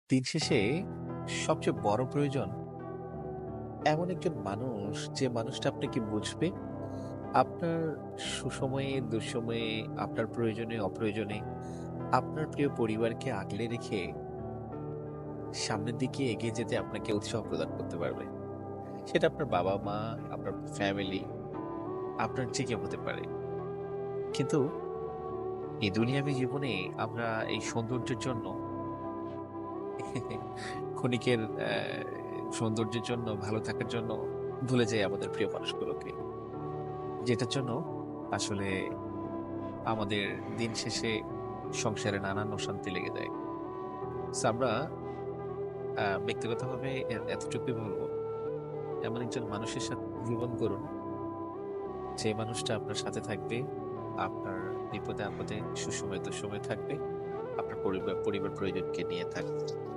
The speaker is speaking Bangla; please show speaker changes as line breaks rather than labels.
দিন শেষে সবচেয়ে বড় প্রয়োজন এমন একজন মানুষ যে মানুষটা আপনাকে বুঝবে, আপনার সুসময়ে দুঃসময়ে, আপনার প্রয়োজনে অপ্রয়োজনে আপনার প্রিয় পরিবারকে আগলে রেখে সামনের দিকে এগিয়ে যেতে আপনাকে উৎসাহ প্রদান করতে পারবে। সেটা আপনার বাবা-মা, আপনার ফ্যামিলি, আপনার যে কেউ হতে পারে। কিন্তু এই দুনিয়াবী জীবনে আমরা এই সৌন্দর্যের জন্য ক্ষণিকের সৌন্দর্যের জন্য, ভালো থাকার জন্য ভুলে যাই আমাদের প্রিয় মানুষগুলোকে। যেটার জন্য আসলে আমাদের দিন শেষে সংসারে নানান অশান্তি লেগে যায়। সো আমরা ব্যক্তিগতভাবে এতটুকুই বলব, এমন একজন মানুষের সাথে জীবন গড়ুন, যে মানুষটা আপনার সাথে থাকবে, আপনার বিপদে আপদে সুসময়ে দুঃসময়ে থাকবে, আপনার পরিবার প্রয়োজনকে নিয়ে থাকবে।